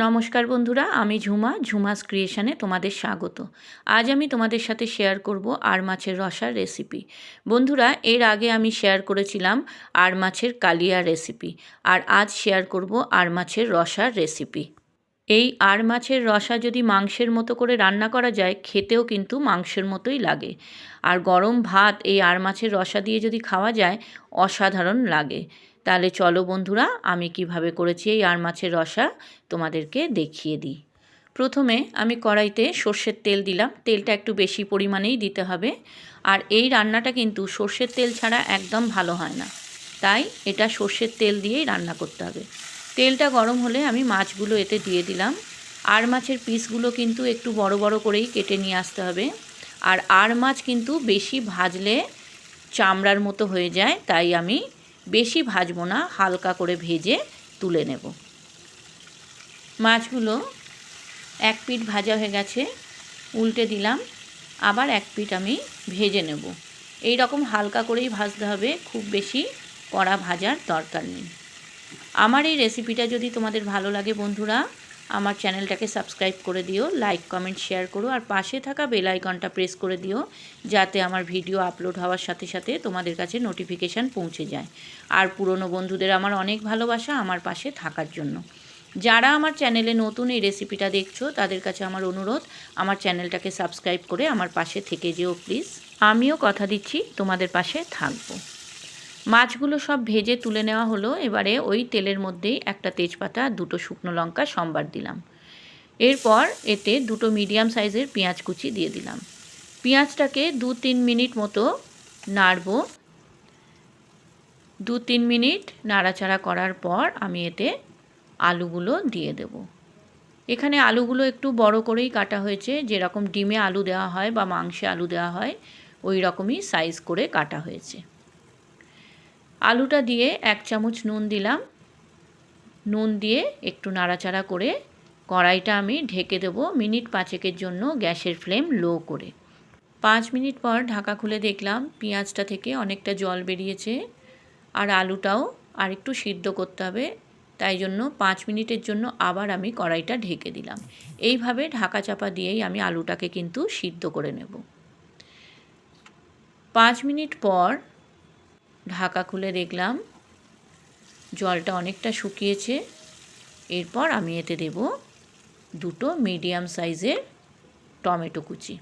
নমস্কার বন্ধুরা, আমি ঝুমাস ক্রিয়েশনে তোমাদের স্বাগত। আজ আমি তোমাদের সাথে শেয়ার করব আর মাছের রসার রেসিপি। বন্ধুরা, এর আগে আমি শেয়ার করেছিলাম আর মাছের কালিয়া রেসিপি, আর আজ শেয়ার করব আর মাছের রসার রেসিপি। এই আর মাছের রসা যদি মাংসের মতো করে রান্না করা যায়, খেতেও কিন্তু মাংসের মতোই লাগে। আর গরম ভাত এই আর মাছের রসা দিয়ে যদি খাওয়া যায়, অসাধারণ লাগে। তাহলে চলো বন্ধুরা, আমি কিভাবে করেছি এই আর মাছের রসা তোমাদেরকে দেখিয়ে দিই। প্রথমে আমি কড়াইতে সর্ষের তেল দিলাম। তেলটা একটু বেশি পরিমাণেই দিতে হবে। আর এই রান্নাটা কিন্তু সর্ষের তেল ছাড়া একদম ভালো হয় না, তাই এটা সর্ষের তেল দিয়েই রান্না করতে হবে। তেলটা গরম হলে আমি মাছগুলো এতে দিয়ে দিলাম। আর মাছের পিসগুলো কিন্তু একটু বড় বড় করেই কেটে নিয়ে আসতে হবে। আর মাছ কিন্তু বেশি ভাজলে চামড়ার মতো হয়ে যায়, তাই আমি বেশি ভাজবো না, হালকা করে ভেজে তুলে নেব। মাছগুলো এক পিঠ ভাজা হয়ে গেছে, উল্টে দিলাম। আবার এক পিঠ আমি ভেজে নেব। এই রকম হালকা করেই ভাজতে হবে, খুব বেশি কড়া ভাজার দরকার নেই। আমার এই রেসিপিটা যদি তোমাদের ভালো লাগে বন্ধুরা, আমার চ্যানেলটাকে সাবস্ক্রাইব করে দিও, লাইক কমেন্ট শেয়ার করো, আর পাশে থাকা বেল আইকনটা প্রেস করে দিও, যাতে আমার ভিডিও আপলোড হওয়ার সাথে সাথে তোমাদের কাছে নোটিফিকেশান পৌঁছে যায়। আর পুরনো বন্ধুদের আমার অনেক ভালোবাসা আমার পাশে থাকার জন্য। যারা আমার চ্যানেলে নতুন এই রেসিপিটা দেখছো, তাদের কাছে আমার অনুরোধ, আমার চ্যানেলটাকে সাবস্ক্রাইব করে আমার পাশে থেকে যেও প্লিজ। আমিও কথা দিচ্ছি তোমাদের পাশে থাকবো। মাছগুলো সব ভেজে তুলে নেওয়া হলো। এবারে ওই তেলের মধ্যেই একটা তেজপাতা, দুটো শুকনো লঙ্কা সম্বার দিলাম। এরপর এতে দুটো মিডিয়াম সাইজের পেঁয়াজ কুচি দিয়ে দিলাম। পেঁয়াজটাকে 2-3 মিনিট মতো নাড়ব। 2-3 মিনিট নাড়াচাড়া করার পর আমি এতে আলুগুলো দিয়ে দেব। এখানে আলুগুলো একটু বড় করেই কাটা হয়েছে, যেরকম ডিমে আলু দেওয়া হয় বা মাংসে আলু দেওয়া হয় ওই রকমই সাইজ করে কাটা হয়েছে। আলুটা দিয়ে 1 চামচ নুন দিলাম। নুন দিয়ে একটু নাড়াচাড়া করে কড়াইটা আমি ঢেকে দেব মিনিট 5 জন্য, গ্যাসের ফ্লেম লো করে। 5 মিনিট পর ঢাকা খুলে দেখলাম পেঁয়াজটা থেকে অনেকটা জল বেরিয়েছে, আর আলুটাও আর একটু সিদ্ধ করতে হবে, তাই জন্য 5 মিনিটের জন্য আবার আমি কড়াইটা ঢেকে দিলাম। এইভাবে ঢাকা চাপা দিয়েই আমি আলুটাকে কিন্তু সিদ্ধ করে নেব। 5 মিনিট পর ঢাকা খুলে দেখলাম জলটা অনেকটা শুকিয়েছে। এরপর আমি এতে দেব দুটো মিডিয়াম সাইজের টমেটো কুচি।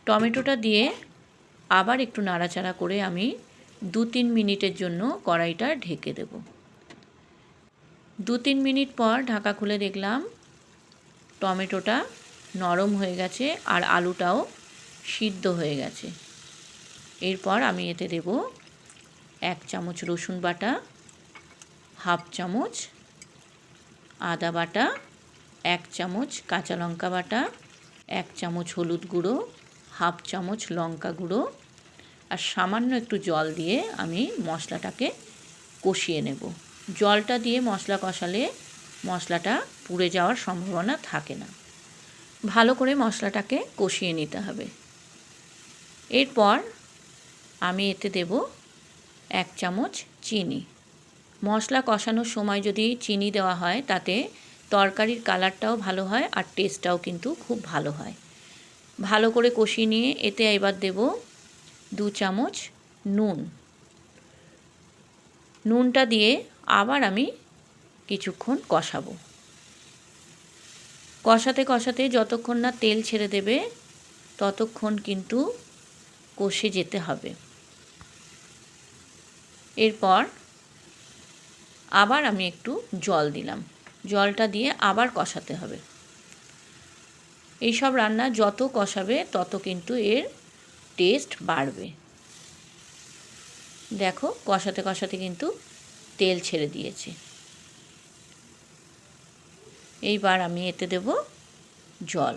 টমেটোটা দিয়ে আবার একটু নাড়াচাড়া করে আমি 2-3 মিনিটের জন্য কড়াইটা ঢেকে দেব। 2-3 মিনিট পর ঢাকা খুলে দেখলাম টমেটোটা নরম হয়ে গেছে আর আলুটাও সিদ্ধ হয়ে গেছে। এরপর আমি এতে দেব 1 চামচ রসুন বাটা, 1/2 চামচ আদা বাটা, 1 চামচ কাঁচা লঙ্কা বাটা, 1 চামচ হলুদ গুঁড়ো, 1/2 চামচ লঙ্কা গুঁড়ো, আর সামান্য একটু জল দিয়ে আমি মশলাটাকে কষিয়ে নেব। জলটা দিয়ে মশলা কষালে মশলাটা পুড়ে যাওয়ার সম্ভাবনা থাকে না। ভালো করে মশলাটাকে কষিয়ে নিতে হবে। এরপর আমি এতে দেব 1 চামচ চিনি। মশলা কষানোর সময় যদি চিনি দেওয়া হয়, তাতে তরকারির কালারটাও ভালো হয় আর টেস্টটাও কিন্তু খুব ভালো হয়। ভালো করে কষিয়ে নিয়ে এতে এবার দেব 2 চামচ নুন। নুনটা দিয়ে আবার আমি কিছুক্ষণ কষাবো। কষাতে কষাতে যতক্ষণ না তেল ছেড়ে দেবে ততক্ষণ কিন্তু কষে যেতে হবে। এরপর আবার আমি একটু জল দিলাম। জলটা দিয়ে আবার কষাতে হবে। এইসব রান্না যত কষাবে তত কিন্তু এর টেস্ট বাড়বে। দেখো কষাতে কষাতে কিন্তু তেল ছেড়ে দিয়েছে। এইবার আমি এতে দেব জল।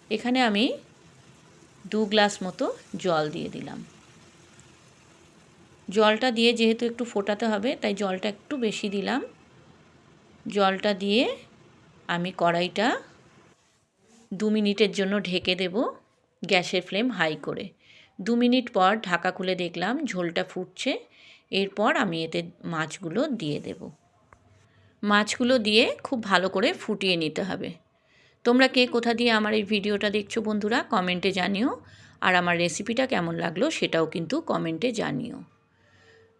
এখানে আমি 2 গ্লাস মতো জল দিয়ে দিলাম। জলটা দিয়ে যেহেতু একটু ফোটাতে হবে, তাই জলটা একটু বেশি দিলাম। জলটা দিয়ে আমি কড়াইটা 2 মিনিটের জন্য ঢেকে দেব, গ্যাসের ফ্লেম হাই করে। 2 মিনিট পর ঢাকা খুলে দেখলাম ঝোলটা ফুটছে। এরপর আমি এতে মাছগুলো দিয়ে দেব। মাছগুলো দিয়ে খুব ভালো করে ফুটিয়ে নিতে হবে। তোমরা কে কোথা দিয়ে আমার এই ভিডিওটা দেখছো বন্ধুরা কমেন্টে জানিও, আর আমার রেসিপিটা কেমন লাগলো সেটাও কিন্তু কমেন্টে জানিও।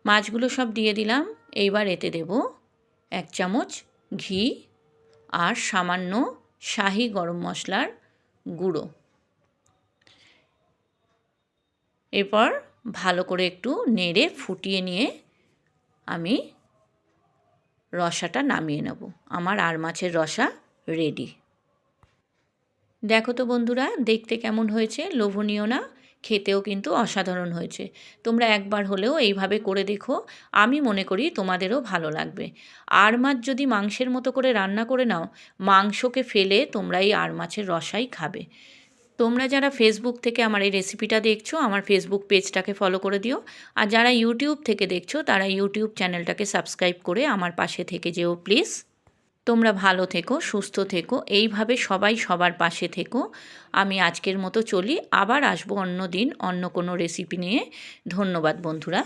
মাছগুলো সব দিয়ে দিলাম। এইবার এতে দেব 1 চামচ ঘি আর সামান্য শাহি গরম মশলার গুঁড়ো। এরপর ভালো করে একটু নেড়ে ফুটিয়ে নিয়ে আমি রসাটা নামিয়ে নেব। আমার আর মাছের রসা রেডি। দেখো তো বন্ধুরা দেখতে কেমন হয়েছে, লোভনীয় না? খেতেও কিন্তু অসাধারণ হয়েছে। তোমরা একবার হলেও এইভাবে করে দেখো, আমি মনে করি তোমাদেরও ভালো লাগবে। আর মাছ যদি মাংসের মতো করে রান্না করে নাও, মাংসকে ফেলে তোমরা এই আর মাছের রসাই খাবে। তোমরা যারা ফেসবুক থেকে আমার এই রেসিপিটা দেখছো, আমার ফেসবুক পেজটাকে ফলো করে দিও। আর যারা ইউটিউব থেকে দেখছো তারা ইউটিউব চ্যানেলটাকে সাবস্ক্রাইব করে আমার পাশে থেকে যেও প্লিজ। তোমরা ভালো থেকো, সুস্থ থেকো, এইভাবে সবাই সবার পাশে থেকো। আমি আজকের মতো চলি, আবার আসবো অন্য দিন অন্য কোনো রেসিপি নিয়ে। ধন্যবাদ বন্ধুরা।